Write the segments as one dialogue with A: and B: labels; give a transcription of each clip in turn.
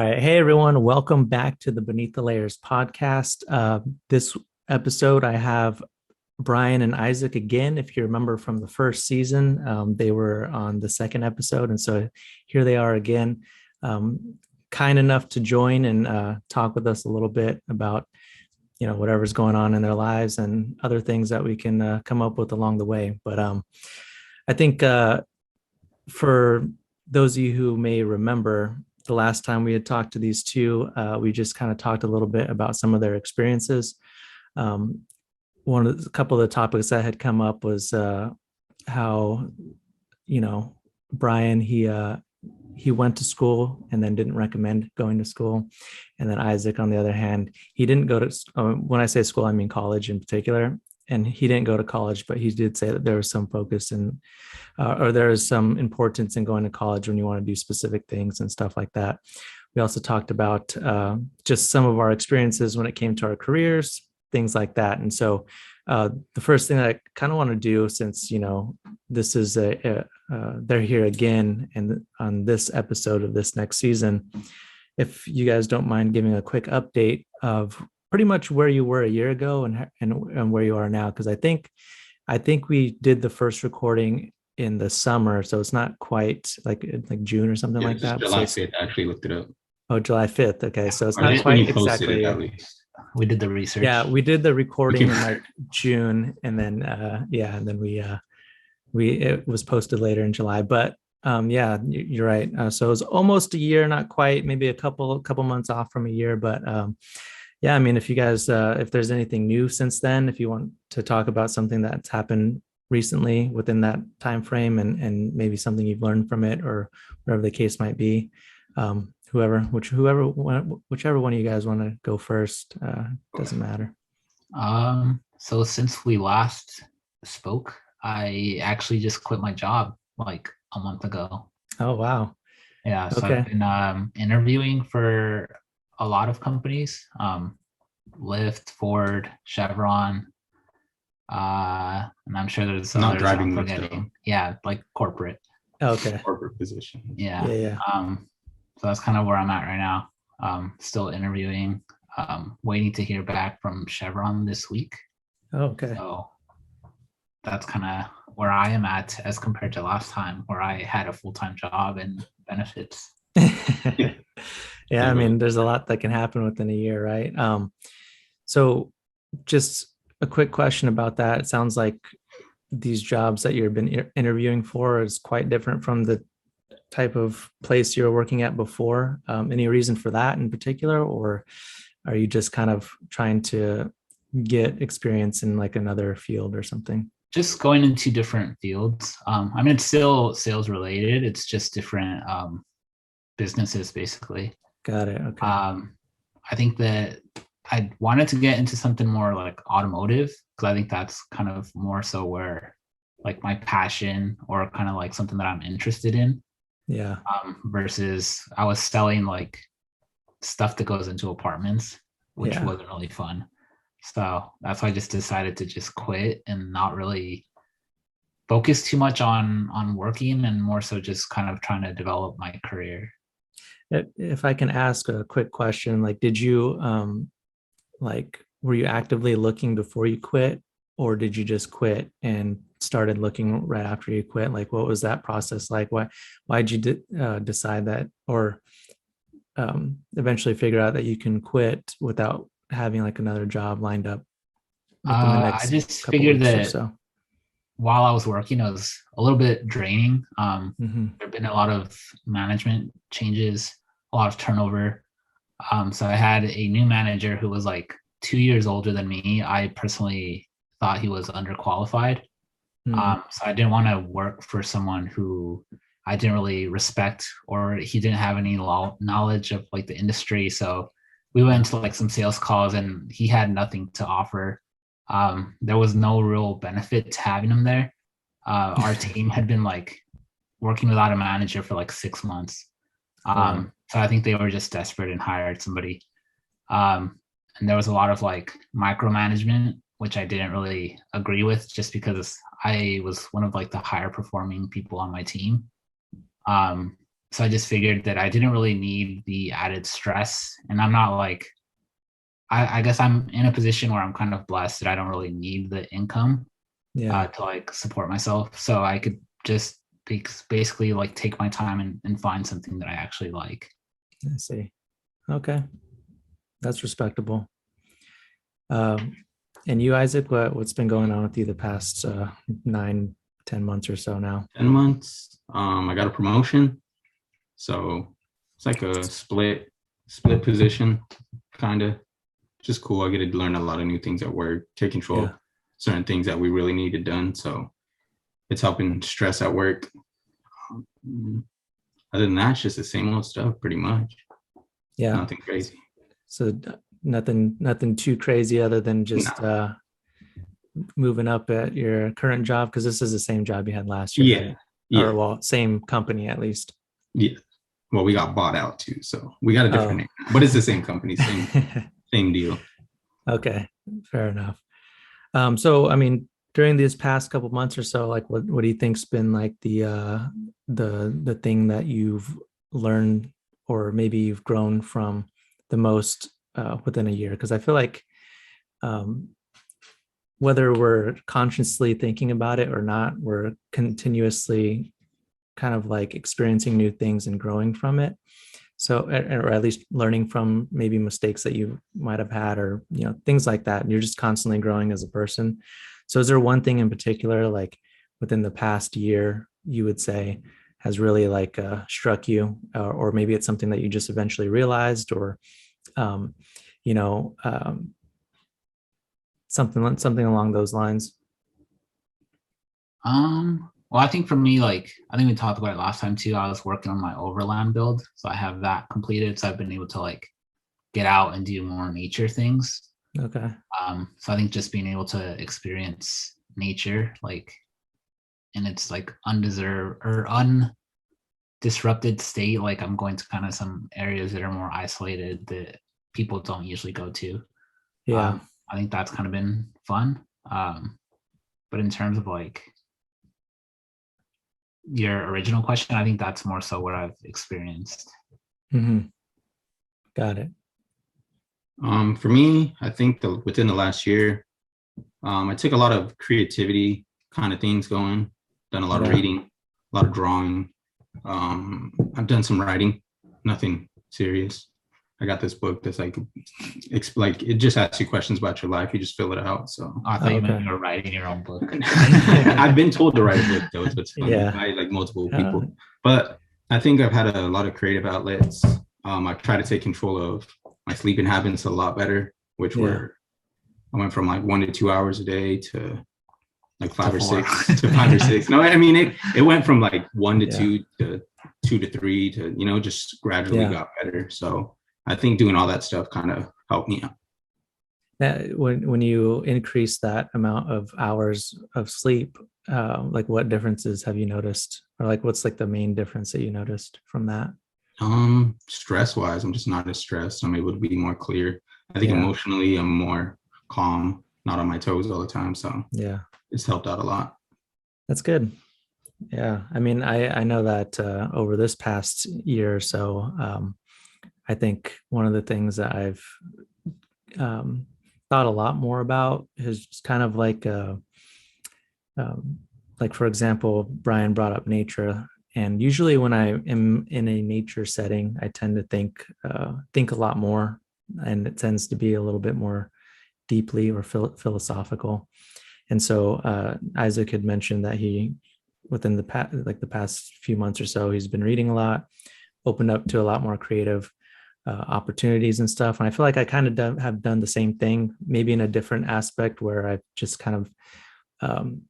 A: All right. Hey, everyone. Welcome back to the Beneath the Layers podcast. This episode, I have Brian and Isaac again. If you remember from the first season, they were on the second episode. And so here they are again, kind enough to join and talk with us a little bit about, whatever's going on in their lives and other things that we can come up with along the way. But I think for those of you who may remember, the last time we had talked to these two, we just kind of talked a little bit about some of their experiences. Um, a couple of the topics that had come up was how, Brian he went to school and then didn't recommend going to school, and then Isaac, on the other hand, he didn't go to. When I say school, I mean college in particular. And he didn't go to college, but he did say that there was some focus in or there is some importance in going to college when you want to do specific things and stuff like that. We also talked about just some of our experiences when it came to our careers, things like that. And so the first thing that I kind of want to do, since, this is they're here again and on this episode of this next season, if you guys don't mind giving a quick update of pretty much where you were a year ago and where you are now. Because I think we did the first recording in the summer, so it's not quite like June or something like that.
B: July 5th. I actually looked it up.
A: Oh, July 5th. Okay, so it's
B: At
A: not
B: least when
A: quite
B: you posted
A: exactly.
B: it, at least.
C: We did the research.
A: Yeah, we did the recording in like June, and then and then we it was posted later in July. But yeah, you're right. So it was almost a year, not quite, maybe a couple months off from a year, but yeah, I mean, if you guys, if there's anything new since then, if you want to talk about something that's happened recently within that time frame, and maybe something you've learned from it, or whatever the case might be, whichever one of you guys want to go first, doesn't matter.
C: So since we last spoke, I actually just quit my job like a month ago.
A: Oh, wow.
C: Yeah. So I've been interviewing for a lot of companies, Lyft, Ford, Chevron, and I'm sure there's
B: not
C: others
B: driving
C: I'm forgetting. Yeah, like corporate.
A: Okay.
B: Corporate position.
C: Yeah. So that's kind of where I'm at right now. Still interviewing, waiting to hear back from Chevron this week.
A: Okay.
C: So that's kind of where I am at as compared to last time, where I had a full-time job and benefits.
A: Yeah, I mean, there's a lot that can happen within a year, right? So just a quick question about that. It sounds like these jobs that you've been interviewing for is quite different from the type of place you were working at before. Any reason for that in particular, or are you just kind of trying to get experience in like another field or something?
C: Just going into different fields. I mean, it's still sales related. It's just different businesses, basically.
A: Got it. Okay.
C: I think that I wanted to get into something more like automotive, because I think that's kind of more so where like my passion, or kind of like something that I'm interested in.
A: Yeah.
C: Versus I was selling like stuff that goes into apartments, which wasn't really fun. So that's why I just decided to just quit and not really focus too much on working, and more so just kind of trying to develop my career.
A: If I can ask a quick question, like, did you were you actively looking before you quit, or did you just quit and started looking right after you quit? Like, what was that process like? Why'd you decide that, or eventually figure out that you can quit without having like another job lined up?
C: I just figured that while I was working, it was a little bit draining. There have been a lot of management changes, a lot of turnover. So I had a new manager who was like 2 years older than me. I personally thought he was underqualified. So I didn't want to work for someone who I didn't really respect, or he didn't have any knowledge of like the industry. So we went to like some sales calls and he had nothing to offer. There was no real benefit to having him there. Our team had been like working without a manager for like 6 months. So I think they were just desperate and hired somebody. And there was a lot of like micromanagement, which I didn't really agree with, just because I was one of like the higher performing people on my team. So I just figured that I didn't really need the added stress, and I'm not like, I guess I'm in a position where I'm kind of blessed that I don't really need the income to like support myself. So I could just basically like take my time and find something that I actually like.
A: I see. Okay. That's respectable. And you, Isaac, what's been going on with you the past 9-10 months or so now?
B: 10 months. I got a promotion. So it's like a split position, kind of. Just cool. I get to learn a lot of new things at work, take control of certain things that we really needed done. So it's helping stress at work. Other than that, it's just the same old stuff, pretty much.
A: Yeah.
B: Nothing crazy.
A: So nothing too crazy other than just moving up at your current job, because this is the same job you had last year.
B: Yeah.
A: Right?
B: Yeah.
A: Or well, same company at least.
B: Yeah. Well, we got bought out too, so we got a different name, but it's the same company, same deal.
A: Okay, fair enough. So I mean, during these past couple months or so, like what do you think's been like the thing that you've learned or maybe you've grown from the most within a year? Because I feel like whether we're consciously thinking about it or not, we're continuously kind of like experiencing new things and growing from it. So, or at least learning from maybe mistakes that you might have had, or, you know, things like that. And you're just constantly growing as a person. So is there one thing in particular, like within the past year, you would say has really like struck you, or maybe it's something that you just eventually realized, or, you know, something along those lines?
C: Well, I think for me, like, I think we talked about it last time too. I was working on my overland build, so I have that completed. So I've been able to like get out and do more nature things.
A: Okay.
C: So I think just being able to experience nature, like, in its like undeserved or undisrupted state. Like I'm going to kind of some areas that are more isolated that people don't usually go to.
A: Yeah.
C: I think that's kind of been fun. But in terms of like your original question, I think that's more so what I've experienced.
A: Mm-hmm. Got it.
B: For me, I think within the last year, I took a lot of creativity kind of things going, done a lot of reading, a lot of drawing. I've done some writing, nothing serious. I got this book that's like it just asks you questions about your life. You just fill it out. So
C: I thought you meant you were writing your own book.
B: I've been told to write a book though. So it's funny by like multiple people. But I think I've had a lot of creative outlets. I try to take control of my sleeping habits a lot better, which I went from like 1 to 2 hours a day to like 5 or 6 to 5 or 6. No, I mean it went from like 1 to 2 to 2 to 3 to, you know, just gradually got better. So I think doing all that stuff kind of helped me out.
A: When you increase that amount of hours of sleep, like what differences have you noticed, or like what's like the main difference that you noticed from that?
B: Stress wise, I'm just not as stressed. I'm able to be more clear. I think emotionally I'm more calm, not on my toes all the time. So it's helped out a lot. That's
A: good. Yeah. I mean, I know that over this past year or so, I think one of the things that I've thought a lot more about is just kind of like, like for example, Bryan brought up nature, and usually when I am in a nature setting, I tend to think a lot more, and it tends to be a little bit more deeply or philosophical. And so Isaac had mentioned that he, within the past few months or so, he's been reading a lot, opened up to a lot more creative opportunities and stuff. And I feel like I kind of have done the same thing, maybe in a different aspect, where I've just kind of,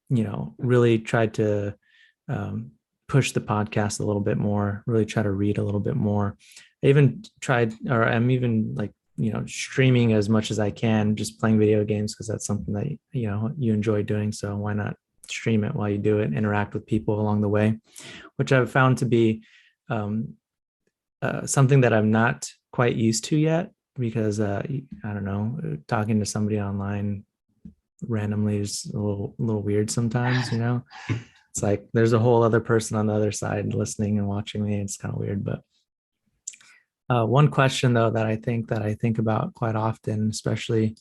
A: you know, really tried to push the podcast a little bit more, really try to read a little bit more. I even tried, or I'm even like, you know, streaming as much as I can, just playing video games, because that's something that, you know, you enjoy doing. So why not stream it while you do it, interact with people along the way, which I've found to be something that I'm not quite used to yet, because I don't know, talking to somebody online randomly is a little weird sometimes, you know. It's like there's a whole other person on the other side listening and watching me. It's kind of weird. But one question though that I think about quite often, especially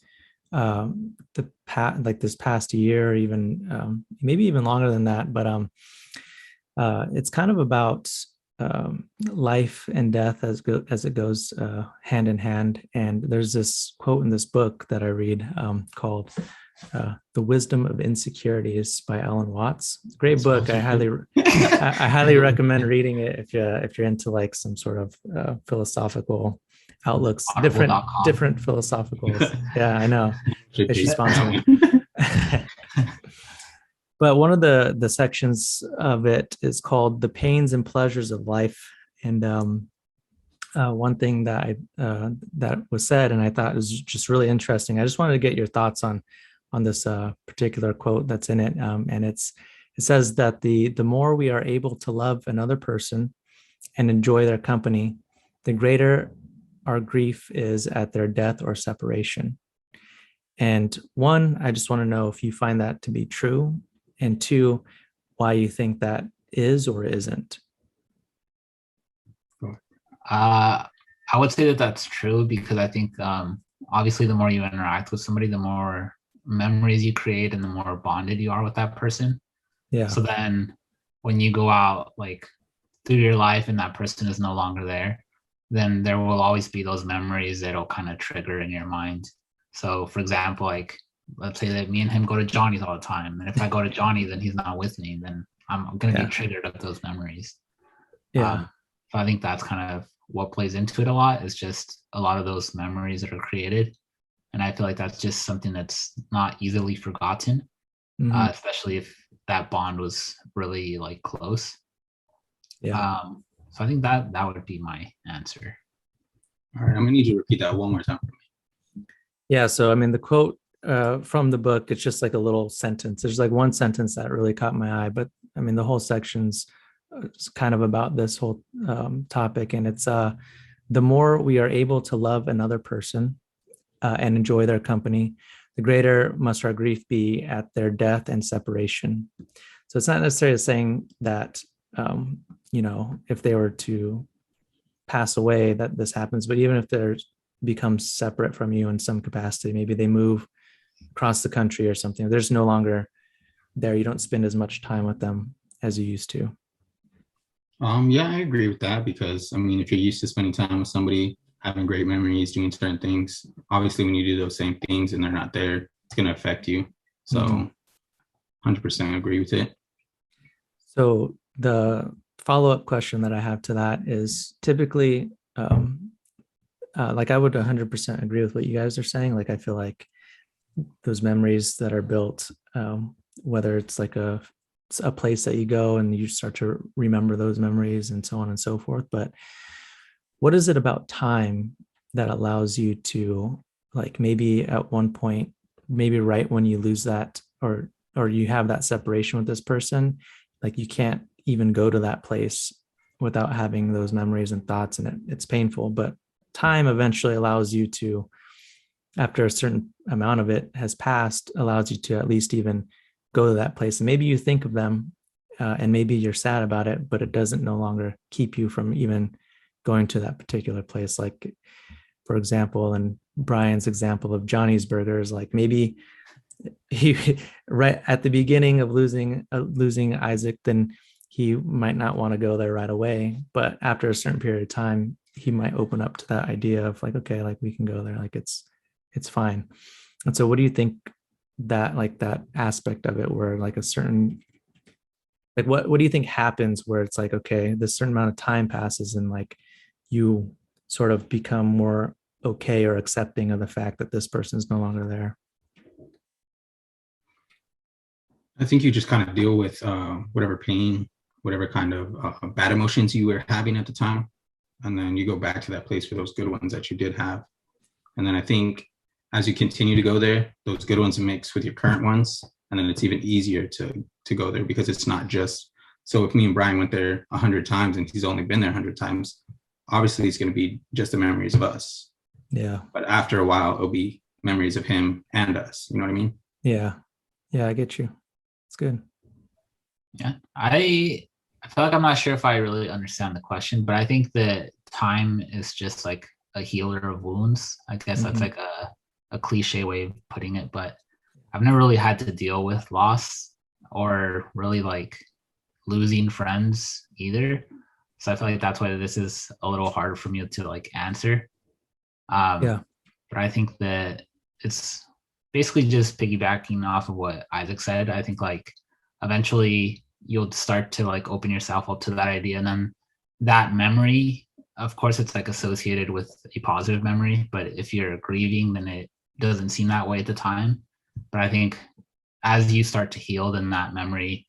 A: like this past year, or even maybe even longer than that, but it's kind of about life and death as it goes hand in hand. And there's this quote in this book that I read called "The Wisdom of Insecurities" by Alan Watts. Great book. I highly recommend reading it if you're into like some sort of philosophical outlooks, different philosophical. Yeah, I know. They should sponsor me. But one of the sections of it is called "The Pains and Pleasures of Life." And one thing that that was said, and I thought was just really interesting. I just wanted to get your thoughts on this particular quote that's in it. And it says that the more we are able to love another person and enjoy their company, the greater our grief is at their death or separation. And one, I just want to know if you find that to be true, and two, why you think that is or isn't.
C: I would say that that's true, because I think obviously the more you interact with somebody, the more memories you create and the more bonded you are with that person.
A: Yeah.
C: So then when you go out like through your life and that person is no longer there, then there will always be those memories that'll kind of trigger in your mind. So for example, like let's say that me and him go to Johnny's all the time, and if I go to Johnny, then he's not with me, then I'm going to be triggered of those memories.
A: Yeah.
C: So I think that's kind of what plays into it a lot, is just a lot of those memories that are created. And I feel like that's just something that's not easily forgotten, especially if that bond was really like close.
A: Yeah.
C: So I think that would be my answer.
B: All right, I'm gonna need you to repeat that one more time for me.
A: Yeah. So I mean, the quote from the book, it's just like a little sentence. There's like one sentence that really caught my eye, but I mean, the whole section's kind of about this whole topic, and it's the more we are able to love another person and enjoy their company, the greater must our grief be at their death and separation. So it's not necessarily saying that if they were to pass away that this happens, but even if they're become separate from you in some capacity, maybe they move across the country or something, they're just no longer there, you don't spend as much time with them as you used to.
B: Yeah, I agree with that, because I mean, if you're used to spending time with somebody, having great memories, doing certain things, obviously when you do those same things and they're not there, it's going to affect you. So 100% agree with it.
A: So the follow-up question that I have to that is typically, like I would 100% agree with what you guys are saying. Like, I feel like those memories that are built, whether it's like a place that you go and you start to remember those memories and so on and so forth. But what is it about time that allows you to, like, maybe at one point, maybe right when you lose that, or you have that separation with this person, like you can't even go to that place without having those memories and thoughts, and it's painful, but time eventually allows you to, after a certain amount of it has passed, allows you to at least even go to that place. And maybe you think of them and maybe you're sad about it, but it doesn't no longer keep you from even going to that particular place. Like, for example, in Brian's example of Johnny's Burgers, like maybe he right at the beginning of losing Isaac, then he might not want to go there right away, but after a certain period of time, he might open up to that idea of like, okay, like we can go there, like it's fine. And so what do you think that, like, that aspect of it where like a certain, like what do you think happens where it's like, okay, this certain amount of time passes and like you sort of become more okay or accepting of the fact that this person is no longer there?
B: I think you just kind of deal with whatever pain, whatever kind of bad emotions you were having at the time. And then you go back to that place for those good ones that you did have. And then I think as you continue to go there, those good ones mix with your current ones. And then it's even easier to go there, because it's not just, so if me and Bryan went there 100 times and he's only been there 100 times, obviously it's going to be just the memories of us.
A: Yeah.
B: But after a while, it'll be memories of him and us. You know what I mean?
A: Yeah. Yeah, I get you. It's good.
C: Yeah, I feel like I'm not sure if I really understand the question, but I think that time is just like a healer of wounds. I guess that's like a cliche way of putting it, but I've never really had to deal with loss or really like losing friends either. So I feel like that's why this is a little hard for me to like answer.
A: Yeah.
C: But I think that it's basically just piggybacking off of what Isaac said. I think like eventually you'll start to like open yourself up to that idea, and then that memory, of course, it's like associated with a positive memory, but if you're grieving, then it doesn't seem that way at the time. But I think as you start to heal, then that memory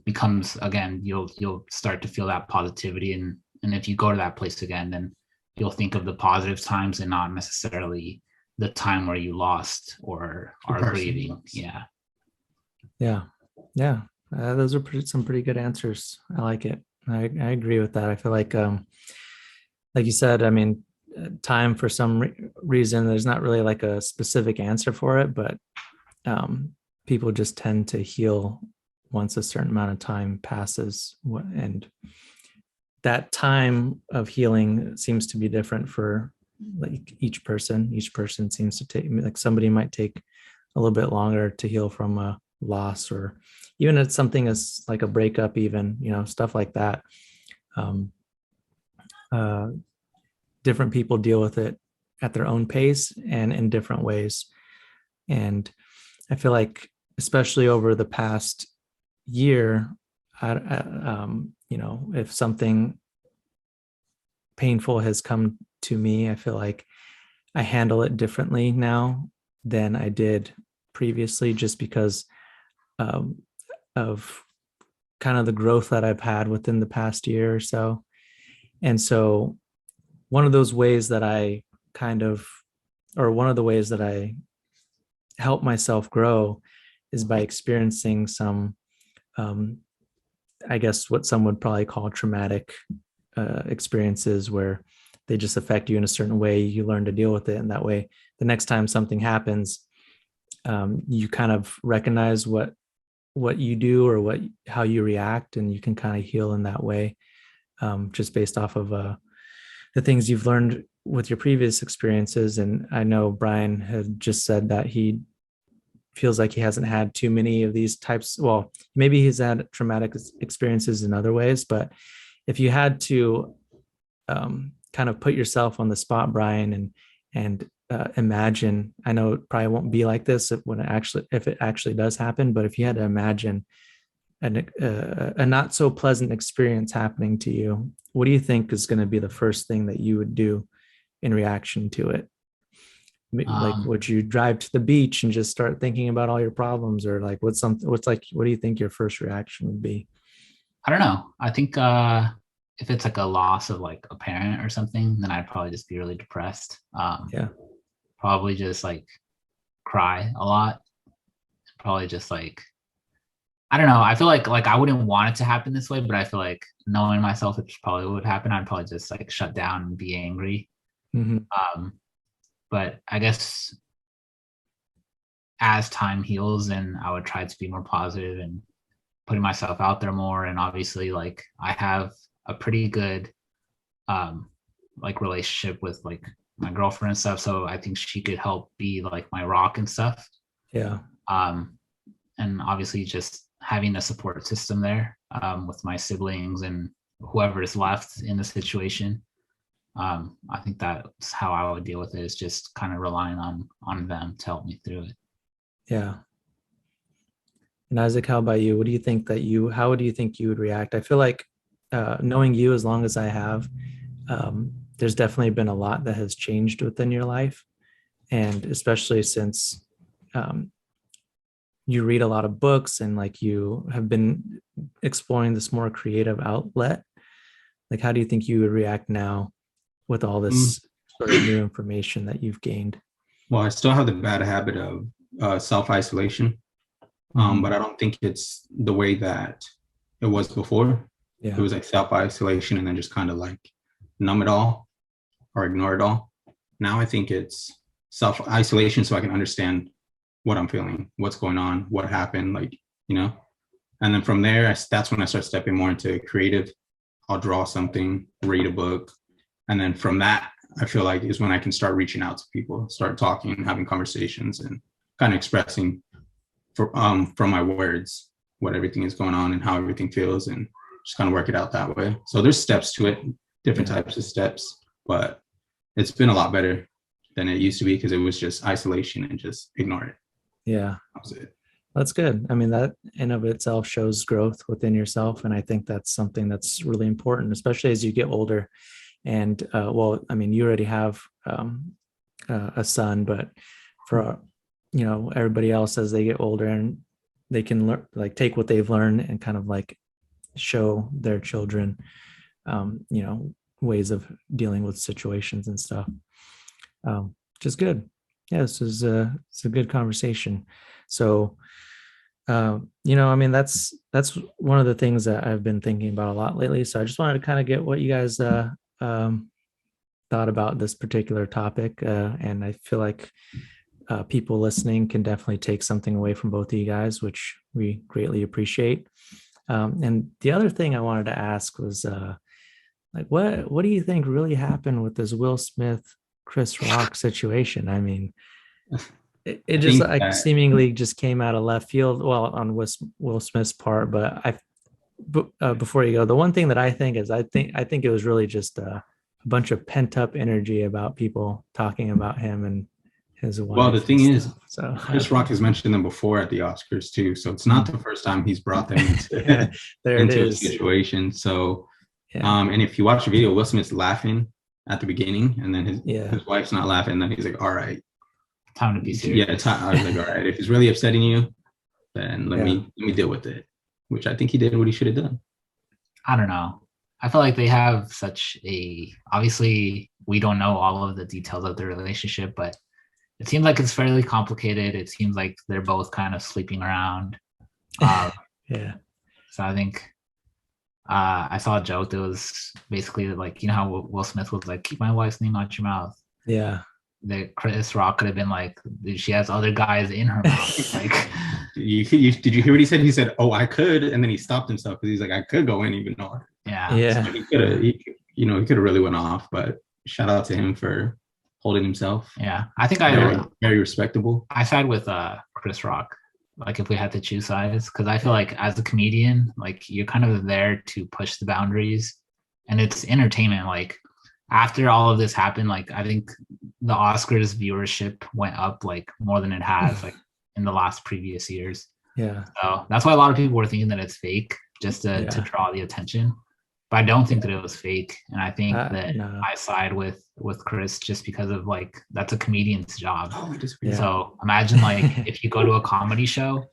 C: becomes, again, you'll start to feel that positivity, and if you go to that place again, then you'll think of the positive times and not necessarily the time where you lost or are grieving. Yeah.
A: Those are some pretty good answers. I like it. I agree with that. I feel like you said, I mean, time, for some reason, there's not really like a specific answer for it, but people just tend to heal once a certain amount of time passes, and that time of healing seems to be different for like each person. Each person seems to take, like somebody might take a little bit longer to heal from a loss, or even it's something as like a breakup, even, stuff like that. Different people deal with it at their own pace and in different ways. And I feel like, especially over the past year, if something painful has come to me, I feel like I handle it differently now than I did previously, just because of kind of the growth that I've had within the past year or so. And so one of the ways that I help myself grow is by experiencing some, I guess what some would probably call traumatic experiences, where they just affect you in a certain way. You learn to deal with it, and that way the next time something happens, you kind of recognize what you do or how you react, and you can kind of heal in that way, just based off of the things you've learned with your previous experiences. And I know Bryan had just said that he feels like he hasn't had too many of these types. Well, maybe he's had traumatic experiences in other ways, but if you had to kind of put yourself on the spot, Bryan, and imagine, I know it probably won't be like this if it actually does happen, but if you had to imagine a not so pleasant experience happening to you, what do you think is going to be the first thing that you would do in reaction to it? Like, would you drive to the beach and just start thinking about all your problems, or like what do you think your first reaction would be?
C: I don't know. I think if it's like a loss of like a parent or something, then I'd probably just be really depressed. Probably just like cry a lot. Probably just like, I don't know. I feel like I wouldn't want it to happen this way, but I feel like knowing myself, it probably would happen. I'd probably just like shut down and be angry. But I guess as time heals, and I would try to be more positive and putting myself out there more. And obviously, like, I have a pretty good like relationship with like my girlfriend and stuff, so I think she could help be like my rock and stuff. And obviously just having a support system there with my siblings and whoever is left in the situation. I think that's how I would deal with it, is just kind of relying on them to help me through it.
A: Yeah. And Isaac, how about you? How do you think you would react? I feel like knowing you as long as I have, there's definitely been a lot that has changed within your life. And especially since you read a lot of books, and like you have been exploring this more creative outlet, like how do you think you would react now with all this sort of new information that you've gained?
B: Well, I still have the bad habit of self-isolation, but I don't think it's the way that it was before. It was like self-isolation and then just kind of like numb it all or ignore it all. Now I think it's self-isolation so I can understand what I'm feeling, what's going on, what happened, like, and And then from there, that's when I start stepping more into creative. I'll draw something, read a book. And then from that, I feel like is when I can start reaching out to people, start talking and having conversations and kind of expressing from my words what everything is going on and how everything feels, and just kind of work it out that way. So there's steps to it, different types of steps, but it's been a lot better than it used to be because it was just isolation and just ignore it.
A: Yeah.
B: That was it.
A: That's good. I mean, that in of itself shows growth within yourself. And I think that's something that's really important, especially as you get older. And well, I mean, you already have a son, but for, everybody else as they get older and they can learn, like take what they've learned and kind of like show their children, ways of dealing with situations and stuff. Which is good. Yeah, it's a good conversation. So, I mean, that's one of the things that I've been thinking about a lot lately. So I just wanted to kind of get what you guys thought about this particular topic. And I feel like people listening can definitely take something away from both of you guys, which we greatly appreciate. And the other thing I wanted to ask was, like, what do you think really happened with this Will Smith, Chris Rock situation? I mean, it just like seemingly just came out of left field. Well, on Will Smith's part, but before you go, the one thing that I think is I think it was really just a bunch of pent up energy about people talking about him and his wife.
B: Well, the thing is, so Chris Rock has mentioned them before at the Oscars too, so it's not the first time he's brought them into, into a situation. So, and if you watch the video, Will Smith's laughing at the beginning, and then his wife's not laughing, and then he's like, "All right,
C: time to be serious."
B: Yeah, I was like, "All right, if it's really upsetting you, then let me deal with it," which I think he did what he should have done.
C: I don't know. I feel like they have obviously we don't know all of the details of the relationship, but it seems like it's fairly complicated. It seems like they're both kind of sleeping around.
A: Yeah.
C: So I think I saw a joke that was basically like, how Will Smith was like, "Keep my wife's name out your mouth."
A: Yeah.
C: That Chris Rock could have been like, "She has other guys in her mouth." Like,
B: did you hear what he said? He said, "Oh, I could," and then he stopped himself because he's like, "I could go in even more."
A: Yeah.
B: So he could have really went off, but shout out to him for holding himself.
C: Yeah, I think
B: very respectable.
C: I side with Chris Rock. Like, if we had to choose sides, because I feel like as a comedian, like, you're kind of there to push the boundaries, and it's entertainment. Like, after all of this happened, like, I think the Oscars viewership went up like more than it has like in the last previous years.
A: Yeah.
C: So that's why a lot of people were thinking that it's fake just to draw the attention. But I don't think that it was fake, and I think that I side with Chris just because of like that's a comedian's job. So imagine like if you go to a comedy show,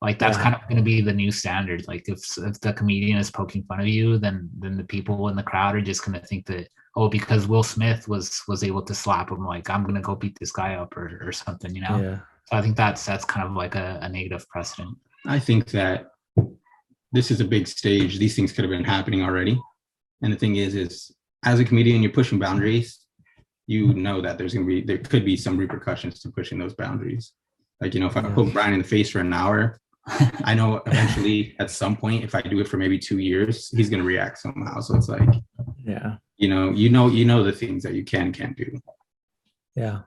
C: like that's kind of going to be the new standard. Like if the comedian is poking fun of you, then the people in the crowd are just going to think that, oh, because Will Smith was able to slap him, like I'm going to go beat this guy up or something,
A: Yeah.
C: So I think that's kind of like a negative precedent.
B: I think that this is a big stage. These things could have been happening already. And the thing is as a comedian, you're pushing boundaries. You know that there could be some repercussions to pushing those boundaries. Like, if I poke Bryan in the face for an hour, I know eventually at some point, if I do it for maybe 2 years, he's going to react somehow. So it's like, you know the things that you can't do.
A: Yeah.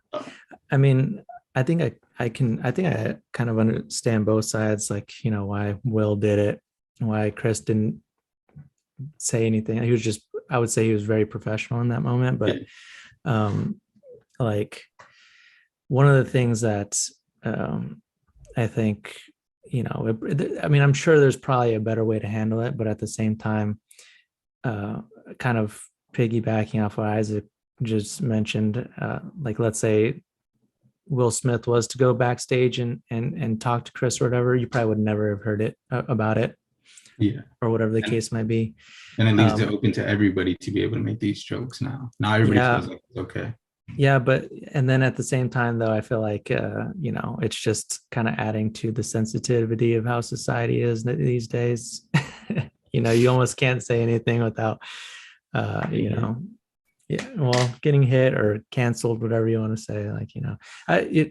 A: I mean, I think I kind of understand both sides, like, why Will did it, why Chris didn't say anything. I would say he was very professional in that moment, but like one of the things that I think, I mean, I'm sure there's probably a better way to handle it, but at the same time, kind of piggybacking off what Isaac just mentioned, like, let's say Will Smith was to go backstage and talk to Chris or whatever, you probably would never have heard it about it.
B: Yeah.
A: Or whatever the case might be.
B: And it leaves it open to everybody to be able to make these jokes now. Now everybody feels like it's okay.
A: Yeah, and then at the same time, though, I feel like, it's just kind of adding to the sensitivity of how society is these days. You almost can't say anything without, getting hit or canceled, whatever you want to say. Like,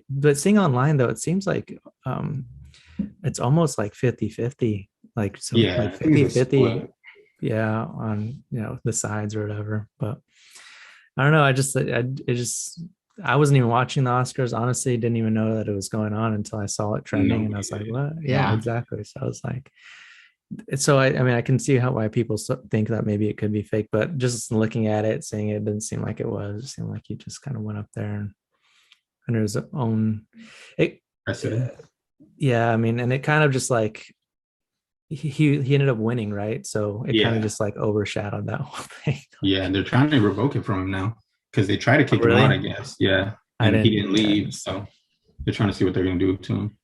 A: but seeing online, though, it seems like it's almost like 50-50 like so
B: Yeah,
A: like
B: I think
A: 50
B: it's a
A: 50,
B: split.
A: yeah, on the sides or whatever. But I don't know. I wasn't even watching the Oscars. Honestly, didn't even know that it was going on until I saw it trending, and I was like, "What?" Yeah, exactly. So I was like, so I mean, I can see why people think that maybe it could be fake, but just looking at it, seeing it didn't seem like it was. It seemed like he just kind of went up there and under his own. It, yeah, I mean, and it kind of just like he ended up winning, right? So it kind of just like overshadowed that whole thing.
B: Yeah, and they're trying to revoke it from him now because they tried to kick him out, I guess. Yeah, and he didn't leave, so they're trying to see what they're gonna do to him.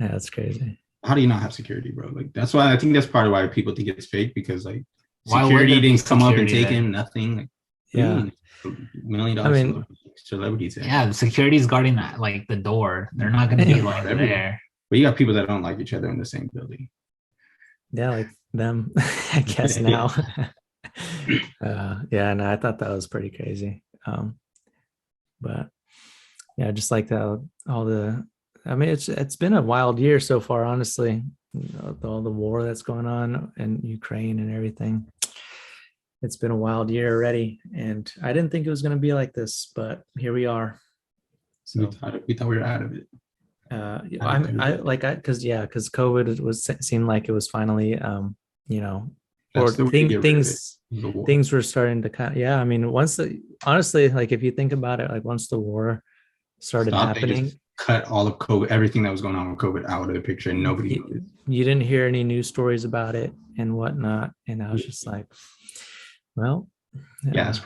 A: Yeah, that's crazy.
B: How do you not have security, bro? Like that's why I think that's part of why people think it's fake, because like security didn't come up and take him, nothing. Like,
A: yeah,
B: $1 million celebrities.
C: Yeah, the security's guarding that, like the door. They're not gonna be like there.
B: But you got people that don't like each other in the same building.
A: Yeah, like them, I guess now. Yeah, and I thought that was pretty crazy. But yeah, just like that, I mean, it's been a wild year so far, honestly. All the war that's going on in Ukraine and everything. It's been a wild year already, and I didn't think it was going to be like this, but here we are.
B: So we thought we were out of it.
A: Because COVID seemed like it was finally, or things were starting to kind of, yeah. I mean, honestly, like if you think about it, like once the war started happening,
B: cut all of COVID, everything that was going on with COVID out of the picture, and nobody noticed.
A: You didn't hear any news stories about it and whatnot, and I was just like, well,
B: gas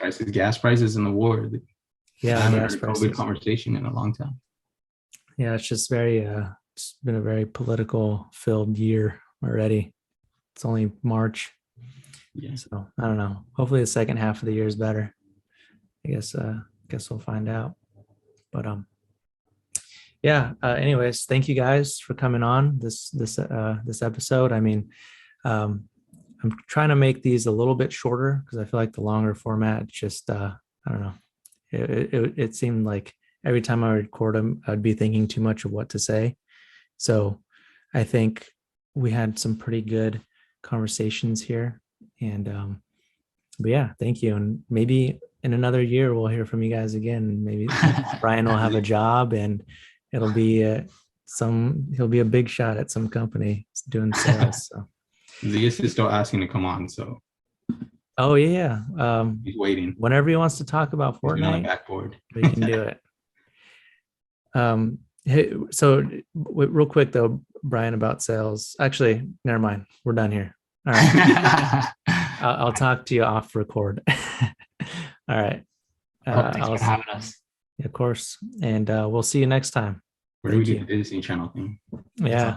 B: prices in the war.
A: Yeah,
B: I haven't heard a COVID conversation in a long time.
A: Yeah, it's just it's been a very political filled year already. It's only March.
B: Yeah.
A: So I don't know. Hopefully the second half of the year is better. I guess we'll find out. But yeah. Anyways, thank you guys for coming on this episode. I mean, I'm trying to make these a little bit shorter because I feel like the longer format just I don't know. It seemed like every time I record them, I'd be thinking too much of what to say. So I think we had some pretty good conversations here. And but yeah, thank you. And maybe in another year, we'll hear from you guys again. Maybe Bryan will have a job and it'll be he'll be a big shot at some company doing sales. So
B: Zias is still asking to come on. So
A: oh yeah.
B: He's waiting.
A: Whenever he wants to talk about Fortnite,
B: backboard.
A: we can do it. Hey, so real quick though, Bryan, about sales. Actually, never mind. We're done here. All right. I'll talk to you off record. All right.
C: Thanks for having us.
A: Of course. And we'll see you next time.
B: Where do we do the Disney Channel thing?
A: Yeah.